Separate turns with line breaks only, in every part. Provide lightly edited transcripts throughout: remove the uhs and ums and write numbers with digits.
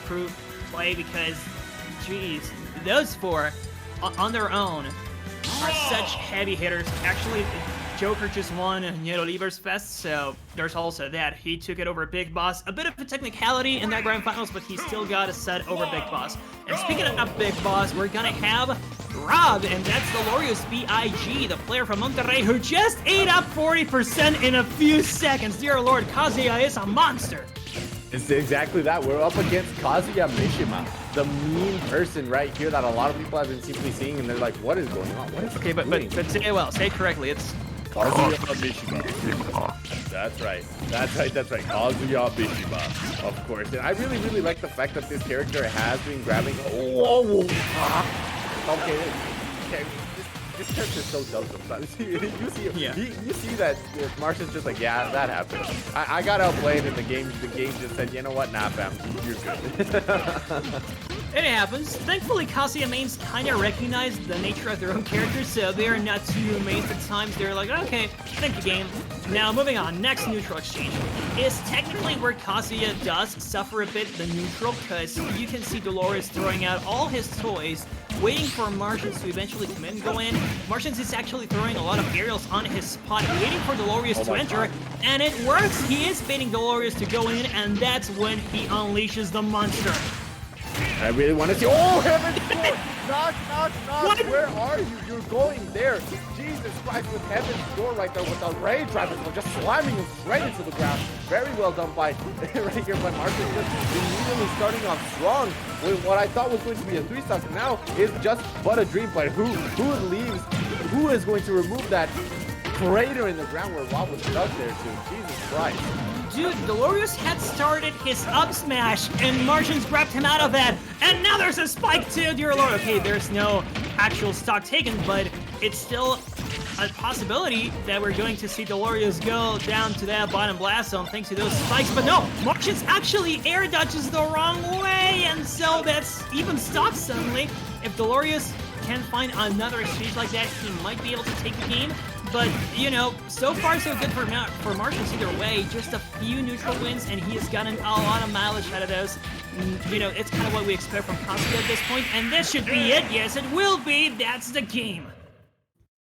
improved play because, geez, those four on their own are such heavy hitters. Actually, Joker just won Dolorius Fest, so there's also that. He took it over Big Boss. A bit of a technicality in that grand finals, but he still got a set over Big Boss. And speaking of Big Boss, we're gonna have Rob, and that's Dolorius B.I.G, the player from Monterrey who just ate up 40% in a few seconds. Dear Lord, Kazuya is a monster.
It's exactly that. We're up against Kazuya Mishima, the mean person right here that a lot of people have been simply seeing, and they're like, what is going on? What is
okay, but say it well. Say it correctly. It's
Kazuya Mishima. That's right. Kazuya Mishima, of course. And I really like the fact that this character has been grabbing. Whoa. Okay. This character is so dumb sometimes. You see that Marshens just like, yeah, that happened. I got outplayed and the game just said, you know what, nah, fam, you're good.
It happens. Thankfully, Kazuya mains kind of recognize the nature of their own characters, so they're not too amazed at times. They're like, okay, thank you, game. Now, moving on, next neutral exchange is technically where Kazuya does suffer a bit the neutral, because you can see Dolorius throwing out all his toys, waiting for Marshens to eventually come in and go in. Marshens is actually throwing a lot of aerials on his spot, waiting for Dolorius to enter, and it works. He is baiting Dolorius to go in, and that's when he unleashes the monster.
I really want to see. Oh, Heaven's Door! Knock. What? Where are you? You're going there. Jesus Christ, with Heaven's Door right there, with the Rage Drivers just slamming him straight into the ground. Very well done by right here by Marshens. Immediately starting off strong with what I thought was going to be a 3-stock. Now is just but a dream. But who is going to remove that crater in the ground where Rob was stuck there too? Jesus Christ.
Dude, Dolorius had started his up smash, and Marshens grabbed him out of that, and now there's a spike too, dear Lord. Okay, there's no actual stock taken, but it's still a possibility that we're going to see Dolorius go down to that bottom blast zone thanks to those spikes, but no, Marshens actually air dodges the wrong way, and so that's even stopped suddenly. If Dolorius can find another exchange like that, he might be able to take the game. But, you know, so far so good for Marshens either way. Just a few neutral wins, and he has gotten a lot of mileage out of those. You know, it's kind of what we expect from Kazuya at this point, and this should be it. Yes, it will be. That's the game.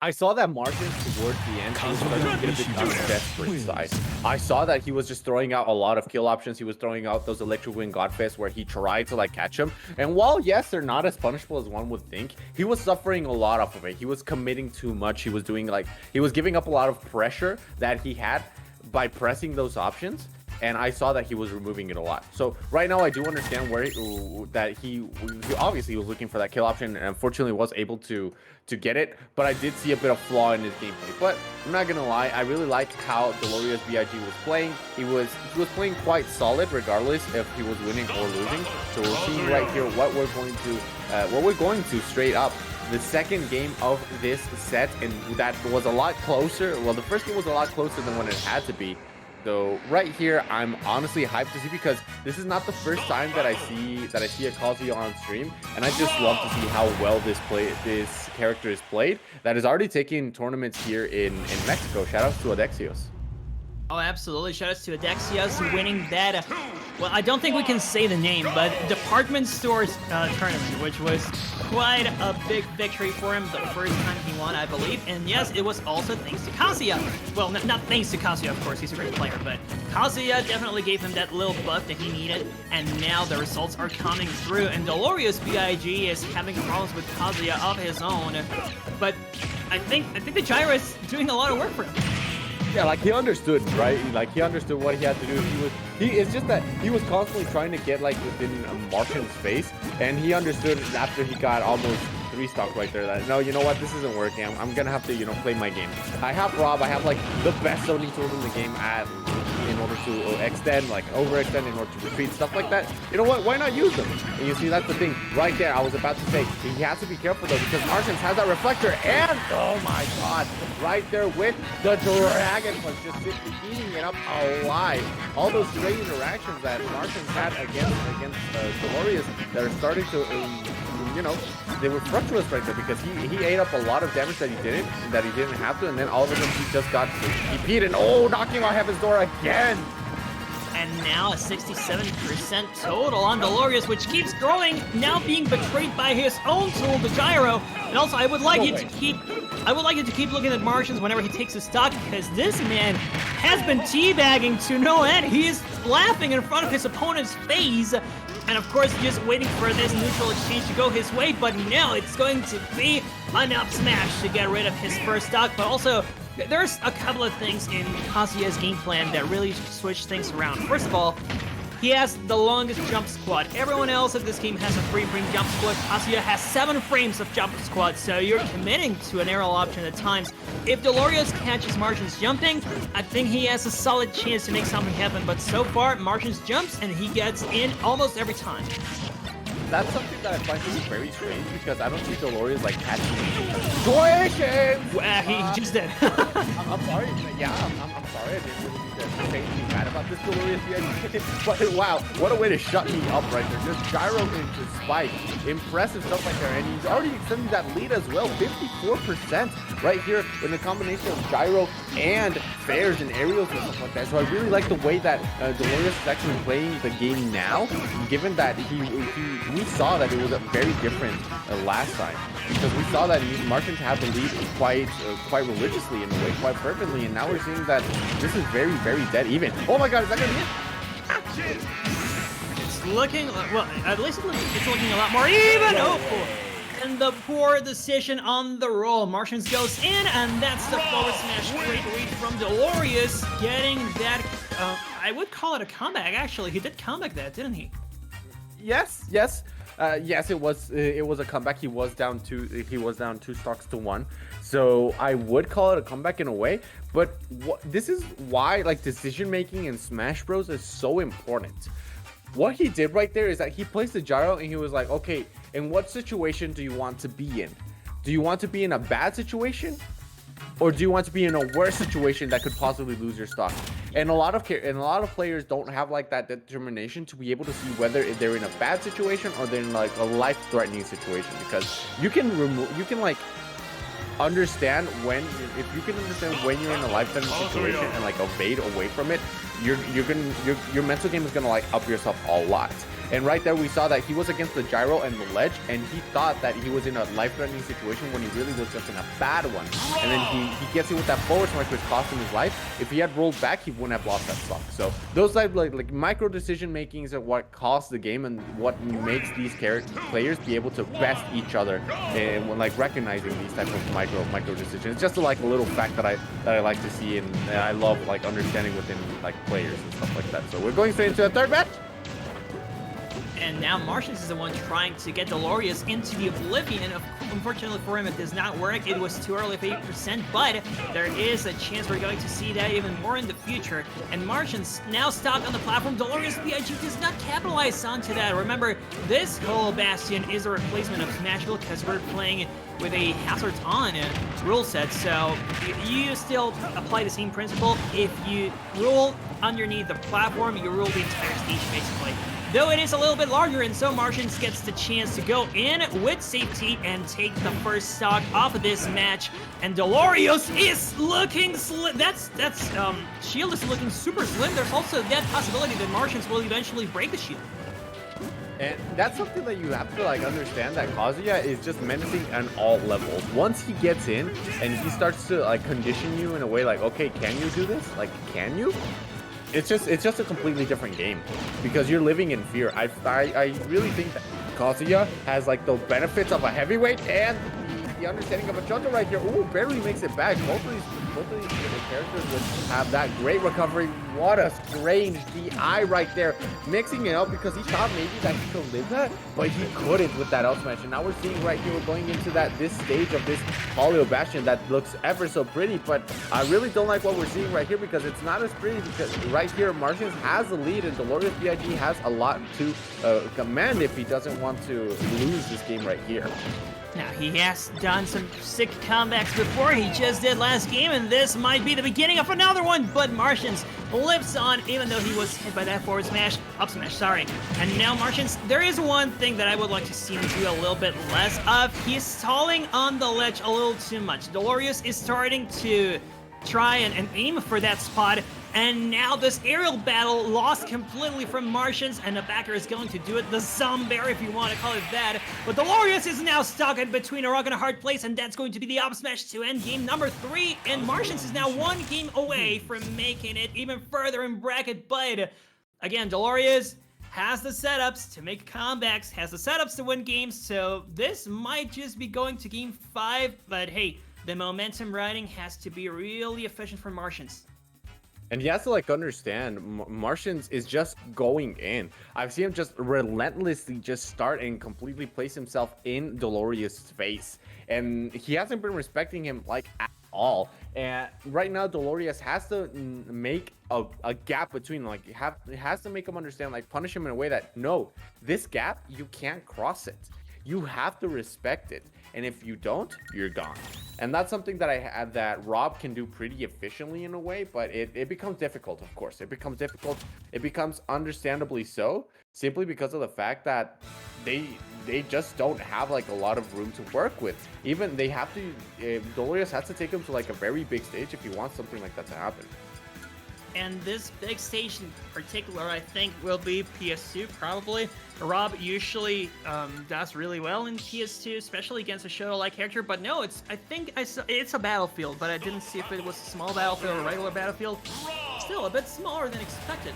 I saw that Marshens towards the end, he was starting to get a bit on the desperate side. I saw that he was just throwing out a lot of kill options. He was throwing out those Electric Wind Godfist where he tried to like catch him. And while yes, they're not as punishable as one would think, he was suffering a lot off of it. He was committing too much. He was giving up a lot of pressure that he had by pressing those options. And I saw that he was removing it a lot. So right now I do understand where he obviously was looking for that kill option, and unfortunately was able to get it. But I did see a bit of flaw in his gameplay. But I'm not gonna lie, I really liked how Dolorius B.I.G was playing. He was playing quite solid regardless if he was winning or losing. So we're seeing right here what we're going to straight up. The second game of this set, and that was a lot closer. Well, the first game was a lot closer than when it had to be. So right here, I'm honestly hyped to see, because this is not the first time that I see a Kazuya on stream, and I just love to see how well this character is played. That is already taking tournaments here in Mexico. Shout outs to Adexios.
Oh, absolutely. Shoutouts to Adexios winning that, well, I don't think we can say the name, but Department Stores tournament, which was quite a big victory for him the first time he won, I believe. And yes, it was also thanks to Kazuya. Well, not thanks to Kazuya, of course, he's a great player, but Kazuya definitely gave him that little buff that he needed, and now the results are coming through, and Dolorius B.I.G is having problems with Kazuya of his own, but I think the Gyro is doing a lot of work for him.
Yeah, like he understood, right? Like he understood what he had to do. It's just that he was constantly trying to get like within Marshens' face, and he understood after he got almost 3-stock right there that no, you know what, this isn't working. I'm gonna have to, you know, play my game. I have Rob. I have like the best zoning tools in the game in order to extend, like overextend, in order to retreat, stuff like that. You know what? Why not use them? And you see, that's the thing right there. I was about to say he has to be careful though, because Marshens has that reflector, and oh my god, right there with the Dragon Punch, just simply eating it up alive. All those great interactions that Marshens had against Dolorius that are starting to, you know, they were fructuous right there, because he ate up a lot of damage that he didn't have to, and then all of a sudden he just got TP'd, and oh, knocking on Heaven's Door again.
And And now a 67% total on Dolorius, which keeps growing, now being betrayed by his own tool, the gyro. And also, I would like you to keep looking at Marshens whenever he takes a stock, because this man has been teabagging to no end. He is laughing in front of his opponent's face. And of course, just waiting for this neutral exchange to go his way, but no, it's going to be an up smash to get rid of his first stock. But also, there's a couple of things in Kazuya's game plan that really switch things around. First of all, he has the longest jump squad. Everyone else in this game has a 3-frame jump squad. Kazuya has 7 frames of jump squad, so you're committing to an aerial option at times. If Dolorius catches Marshens jumping, I think he has a solid chance to make something happen, but so far, Marshens jumps and he gets in almost every time.
That's something that I find to be very strange because I don't see Dolorius like catching situations.
Well, he just did.
I'm sorry. Yeah, I'm sorry. I didn't really need to say anything bad about this Dolorius. But wow, what a way to shut me up right there. Just gyro into spike. Impressive stuff right there. And he's already extending that lead as well. 54% right here in the combination of gyro and fairs and aerials and stuff like that. So I really like the way that Dolorius is actually playing the game now, given that we saw that it was very different last time, because we saw that Marshens had the lead quite religiously in a way, quite fervently, and now we're seeing that this is very, very dead even. Oh my god, is that gonna be it?
It's looking, well, at least it's looking a lot more even. Oh, and the poor decision on the roll. Marshens goes in, and that's the forward smash. Great read from Dolorius, getting that, I would call it a comeback, actually. He did comeback that, didn't he?
Yes, it was a comeback. He was down 2 stocks to 1. So I would call it a comeback in a way, but this is why like decision making in Smash Bros is so important. What he did right there is that he placed the gyro and he was like, okay, in what situation do you want to be in? Do you want to be in a bad situation? Or do you want to be in a worse situation that could possibly lose your stock? And a lot of players don't have like that determination to be able to see whether they're in a bad situation or they're in like a life-threatening situation, because you can like understand when you're in a life-threatening situation and like evade away from it, your mental game is gonna like up yourself a lot. And right there, we saw that he was against the gyro and the ledge, and he thought that he was in a life-threatening situation when he really was just in a bad one. And then he gets hit with that forward smash, which cost him his life. If he had rolled back, he wouldn't have lost that stock. So those like micro decision makings are what costs the game and what makes these players be able to best each other, and when like recognizing these type of micro decisions. It's just like a little fact that I like to see, and I love like understanding within like players and stuff like that. So we're going straight into the third match.
And now Marshens is the one trying to get Dolorius into the oblivion. Unfortunately for him, it does not work. It was too early for 8%, but there is a chance we're going to see that even more in the future. And Marshens now stuck on the platform. Dolorius B.I.G does not capitalize onto that. Remember, this whole Bastion is a replacement of Smashville because we're playing with a hazards on rule set, so you still apply the same principle. If you rule underneath the platform, you rule the entire stage basically. Though it is a little bit larger, and so Marshens gets the chance to go in with safety and take the first stock off of this match. And Dolorius is looking slim. Shield is looking super slim. There's also that possibility that Marshens will eventually break the shield.
And that's something that you have to like understand, that Kazuya is just menacing on all levels. Once he gets in and he starts to like condition you in a way like, okay, can you do this? Like, can you? It's just a completely different game because you're living in fear. I really think that Kazuya has like the benefits of a heavyweight and the understanding of a juggle right here. Ooh, barely makes it back. Both of these characters would have that great recovery. What a strange DI right there. Mixing it up because he thought maybe that he could live that, but he couldn't with that up smash. And now we're seeing right here, we're going into this stage of this Polio Bastion that looks ever so pretty, but I really don't like what we're seeing right here because it's not as pretty, because right here, Marshens has the lead and Dolorius B.I.G has a lot to command if he doesn't want to lose this game right here.
Now, he has done some sick comebacks before. He just did last game, and this might be the beginning of another one, but Marshens lives on, even though he was hit by that forward smash, up smash, sorry. And now Marshens, there is one thing that I would like to see him do a little bit less of. He's stalling on the ledge a little too much. Dolorius is starting to try and aim for that spot, And now this aerial battle lost completely from Marshens, and the backer is going to do it, the Zombear if you want to call it that. But Dolorius is now stuck in between a rock and a hard place, and that's going to be the up smash to end game number 3. And Marshens is now 1 game away from making it even further in bracket. But again, Dolorius has the setups to make comebacks, has the setups to win games, so this might just be going to game 5. But hey, the momentum riding has to be really efficient for Marshens.
And he has to like understand Marshens is just going in. I've seen him just relentlessly just start and completely place himself in Dolorius' face. And he hasn't been respecting him like at all. And right now Dolorius has to make a gap between, like, has to make him understand, like, punish him in a way that, no, this gap, you can't cross it. You have to respect it. And if you don't, you're gone. And that's something that that Rob can do pretty efficiently in a way, but it becomes difficult, of course. It becomes difficult. It becomes understandably so, simply because of the fact that they just don't have like a lot of room to work with. Even they have to, Dolorius has to take him to like a very big stage if he wants something like that to happen.
And this big stage in particular, I think, will be PS2, probably. Rob usually does really well in PS2, especially against a Shoto-like character, but no, I think it's a battlefield, but I didn't see if it was a small battlefield or a regular battlefield. Still a bit smaller than expected.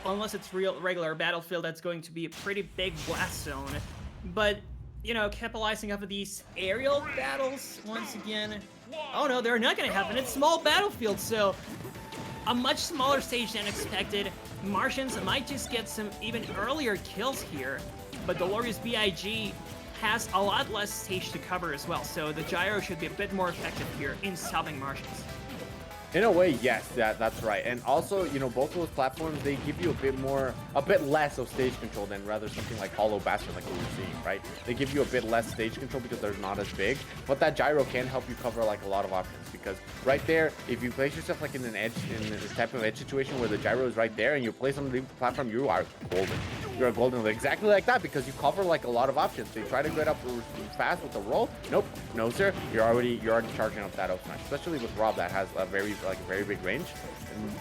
Unless it's regular battlefield, that's going to be a pretty big blast zone. But, you know, capitalizing off of these aerial battles, once again, oh no, they're not going to happen. It's small battlefield, so a much smaller stage than expected. Marshens might just get some even earlier kills here, but Dolorius B.I.G has a lot less stage to cover as well, so the gyro should be a bit more effective here in stopping Marshens.
In a way, yes, that's right. And also, you know, both of those platforms, they give you a bit less of stage control than rather something like Hollow Bastard, like we were seeing, right? They give you a bit less stage control because they're not as big, but that gyro can help you cover like a lot of options, because right there, if you place yourself like in this type of edge situation where the gyro is right there and you place on the platform, you are golden. You're golden exactly like that, because you cover like a lot of options. They try to get up fast with the roll. Nope, no sir. You're already charging up that up smash, especially with Rob that has a very big range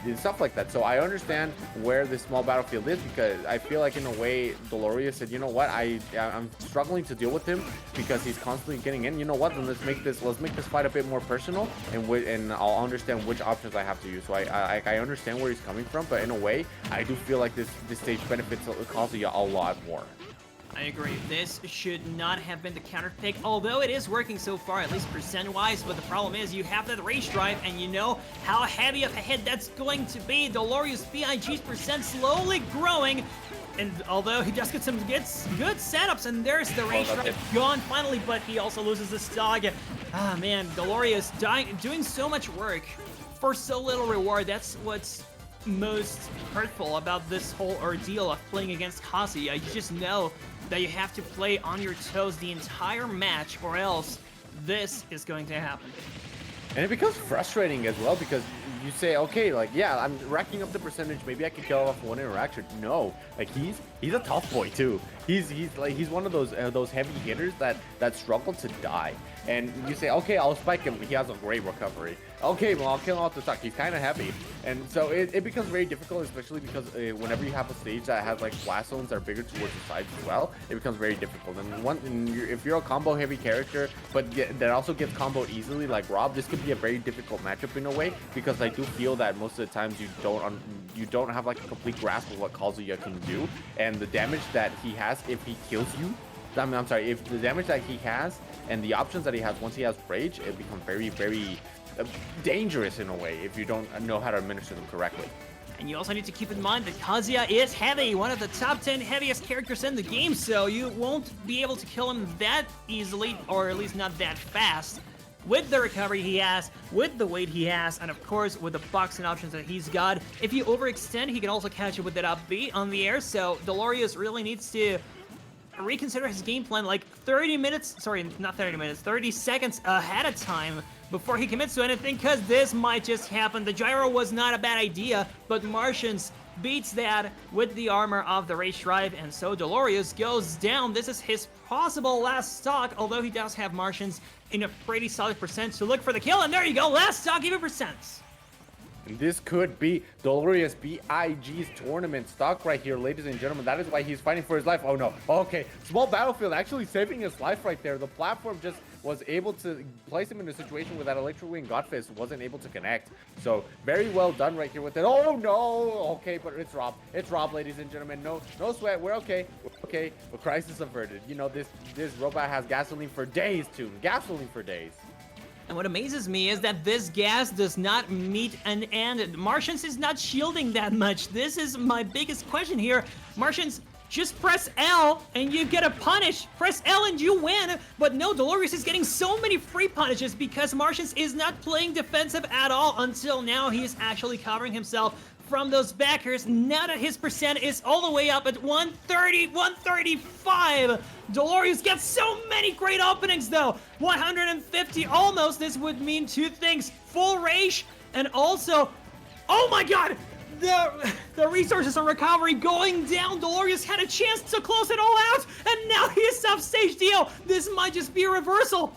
and stuff like that. So I understand where this small battlefield is, because I feel like in a way Dolorius said, you know what, I'm struggling to deal with him because he's constantly getting in. You know what, then let's make this fight a bit more personal, and I'll understand which options I have to use. So I understand where he's coming from, but in a way I do feel like this stage benefits Kazuya a lot more.
I agree. This should not have been the counter pick, although it is working so far, at least percent-wise. But the problem is you have that race drive, and you know how heavy of a hit that's going to be. Dolorius B.I.G's percent slowly growing, and although he just gets some good setups, and there's the race drive gone finally, but he also loses the stock. Ah, man, Dolorius doing so much work for so little reward. That's what's most hurtful about this whole ordeal of playing against Kazuya. You just know that you have to play on your toes the entire match, or else this is going to happen.
And it becomes frustrating as well, because you say, okay, like, yeah, I'm racking up the percentage, maybe I could kill off one interaction. No, like, he's a tough boy too. He's one of those heavy hitters that struggle to die. And you say, okay, I'll spike him. He has a great recovery. Okay, well, I'll kill him off the stock. He's kind of heavy. And so it becomes very difficult, especially because whenever you have a stage that has like blast zones that are bigger towards the sides as well, it becomes very difficult. And if you're a combo heavy character, but that also gets comboed easily like Rob, this could be a very difficult matchup in a way, because I do feel that most of the times you don't have like a complete grasp of what Kazuya can do, and the damage that he has if he kills you. I'm sorry, if the damage that he has and the options that he has once he has rage, it becomes very, very dangerous in a way if you don't know how to administer them correctly.
And you also need to keep in mind that Kazuya is heavy, one of the top 10 heaviest characters in the game, so you won't be able to kill him that easily, or at least not that fast, with the recovery he has, with the weight he has, and of course with the boxing options that he's got. If you overextend, he can also catch you with that up B on the air, so Dolorius really needs to reconsider his game plan like 30 seconds ahead of time before he commits to anything, because this might just happen. The gyro was not a bad idea, but Marshens beats that with the armor of the race drive, and so Dolorius goes down. This is his possible last stock, although he does have Marshens in a pretty solid percent to look for the kill, and there you go, last stock, even percents.
And this could be Dolorius B.I.G's tournament stock right here, ladies and gentlemen. That is why he's fighting for his life. Oh no. Okay. Small battlefield actually saving his life right there. The platform just was able to place him in a situation where that Electro Wing Godfist wasn't able to connect. So very well done right here with it. Oh no. Okay, but it's Rob. It's Rob, ladies and gentlemen. No sweat. We're okay. We're okay. But crisis averted. You know, this robot has gasoline for days, too. Gasoline for days.
And what amazes me is that this gas does not meet an end. Marshens is not shielding that much. This is my biggest question here. Marshens, just press L and you get a punish. Press L and you win. But no, Dolorius is getting so many free punishes because Marshens is not playing defensive at all until now. He is actually covering himself from those backers. Now that his percent is all the way up at 130, 135. Dolorius gets so many great openings though. 150 almost. This would mean two things. Full rage and also, oh my god, the resources on recovery going down. Dolorius had a chance to close it all out and now he is off stage deal. This might just be a reversal.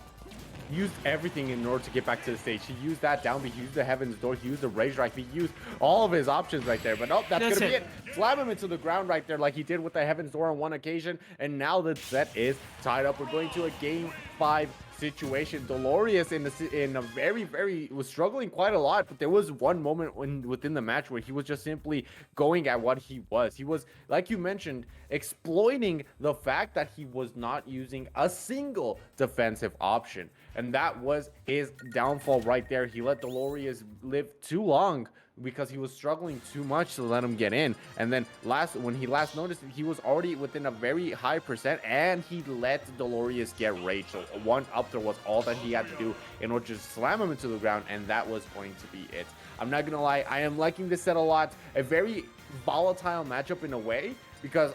Used everything in order to get back to the stage. He used that down B, he used the Heaven's Door, he used the Rage Drive, he used all of his options right there. But nope, that's gonna be it. Slam him into the ground right there like he did with the Heaven's Door on one occasion. And now the set is tied up. We're going to a game 5 situation. Dolorius in a very was struggling quite a lot, but there was one moment within the match where he was just simply going at what he was. He was, like you mentioned, exploiting the fact that he was not using a single defensive option. And that was his downfall right there. He let Dolorius live too long because he was struggling too much to let him get in. And then when he last noticed it, he was already within a very high percent and he let Dolorius get rage. So one up there was all that he had to do in order to slam him into the ground, and that was going to be it. I'm not gonna lie, I am liking this set a lot. A very volatile matchup in a way, because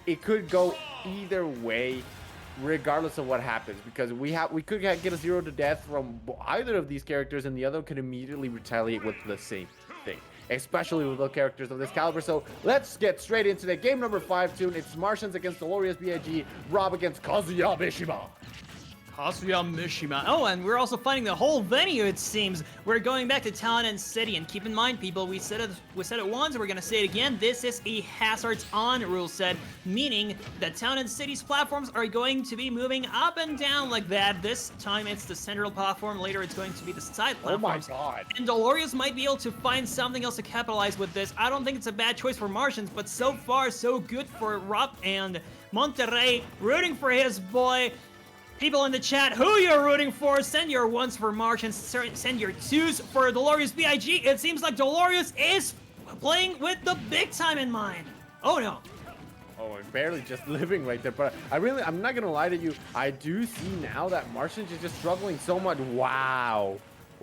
it could go either way regardless of what happens, because we could get a 0 to death from either of these characters and the other could immediately retaliate with the same thing, especially with the characters of this caliber. So let's get straight into the game number 5 tune. It's Marshens against Dolorius B.I.G, Rob against Kazuya Mishima.
Kazuya Mishima. Oh, and we're also finding the whole venue, it seems. We're going back to Town and City, and keep in mind, people, we said it once, we're gonna say it again, this is a hazards on rule set, meaning that Town and City's platforms are going to be moving up and down like that. This time it's the central platform, later it's going to be the side platforms.
Oh my god.
And Dolorius might be able to find something else to capitalize with this. I don't think it's a bad choice for Marshens, but so far so good for Rob and Monterrey, rooting for his boy. People in the chat, who you're rooting for, send your ones for Marshens, send your twos for Dolorius B.I.G. It seems like Dolorius is playing with the big time in mind. Oh no.
Oh, and barely just living right there. But I'm not gonna lie to you, I do see now that Marshens is just struggling so much.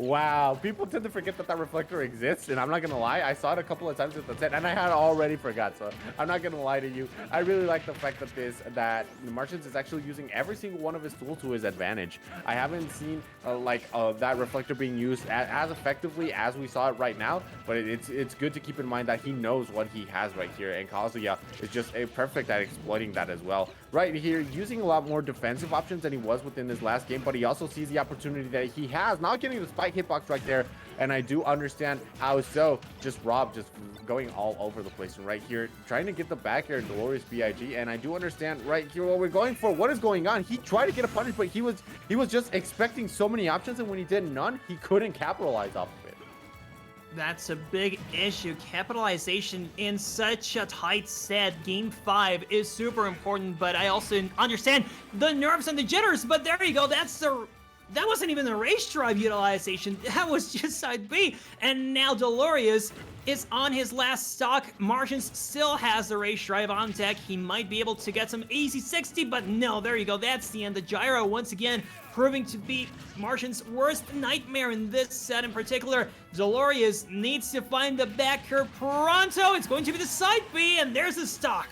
Wow, people tend to forget that reflector exists, and I'm not gonna lie, I saw it a couple of times at the set, and I had already forgot, so I'm not gonna lie to you. I really like the fact that Marshens is actually using every single one of his tools to his advantage. I haven't seen that reflector being used as effectively as we saw it right now, but it's good to keep in mind that he knows what he has right here, and Kazuya is just perfect at exploiting that as well. Right here, using a lot more defensive options than he was within his last game, but he also sees the opportunity that he has, not getting the spike hitbox right there, and I do understand how so. Just Rob just going all over the place, and right here trying to get the back air Dolorius B.I.G, and I do understand right here what we're going for. What is going on? He tried to get a punish, but he was just expecting so many options, and when he did none, he couldn't capitalize off of it.
That's a big issue. Capitalization in such a tight set. Game 5 is super important, but I also understand the nerves and the jitters, but there you go. That wasn't even the race drive utilization. That was just side B. And now Dolorius is on his last stock. Marshens still has the race drive on deck. He might be able to get some easy 60, but no, there you go. That's the end. The gyro once again proving to be Marshens' worst nightmare in this set in particular. Dolorius needs to find the backer pronto. It's going to be the side B, and there's the stock.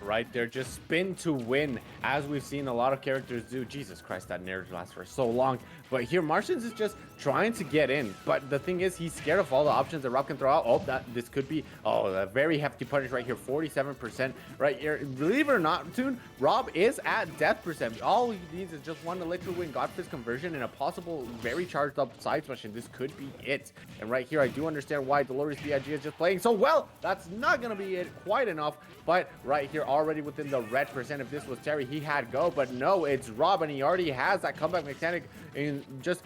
Right there, just spin to win, as we've seen a lot of characters do. Jesus Christ, that narrative lasts for so long. But here, Marshens is just trying to get in. But the thing is, he's scared of all the options that Rob can throw out. Oh, this could be, a very hefty punish right here. 47% right here. Believe it or not, Toon, Rob is at death percent. All he needs is just one Electro Wing Godfist conversion and a possible very charged up side smash, and this could be it. And right here, I do understand why Dolorius B.I.G is just playing so well. That's not going to be it quite enough. But right here, already within the red percent, if this was Terry, he had go. But no, it's Rob, and he already has that comeback mechanic in just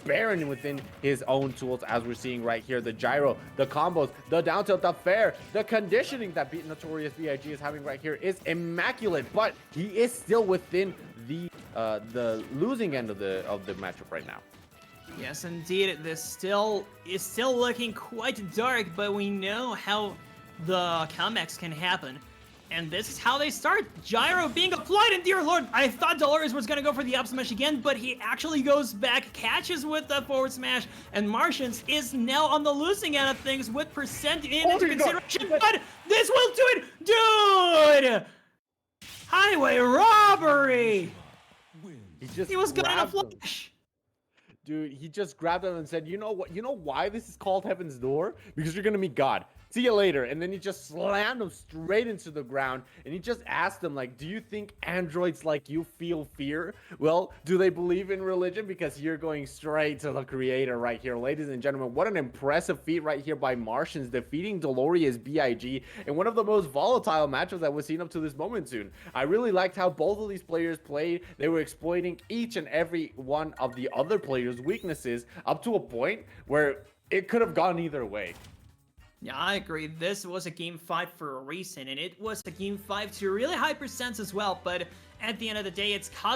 barren within his own tools, as we're seeing right here. The gyro, the combos, the down tilt, the fair, the conditioning that Notorious B.I.G is having right here is immaculate, but he is still within the losing end of the matchup right now.
Yes, indeed. This still is looking quite dark, but we know how the comebacks can happen. And this is how they start. Gyro being applied, and dear lord, I thought Dolorius was gonna go for the up smash again, but he actually goes back, catches with the forward smash, and Marshens is now on the losing end of things with percent into consideration, but this will do it! Dude! Highway robbery! He was gonna flash!
Dude, he just grabbed him and said, you know what? You know why this is called Heaven's Door? Because you're gonna meet God. See you later. And then he just slammed him straight into the ground. And he just asked him, like, do you think androids like you feel fear? Well, do they believe in religion? Because you're going straight to the creator right here. Ladies and gentlemen, what an impressive feat right here by Marshens, defeating Dolorius B.I.G. in one of the most volatile matchups that we've seen up to this moment soon. I really liked how both of these players played. They were exploiting each and every one of the other players' weaknesses up to a point where it could have gone either way.
Yeah, I agree. This was a game 5 for a reason, and it was a game 5 to really high percents as well, but at the end of the day, it's Kazuya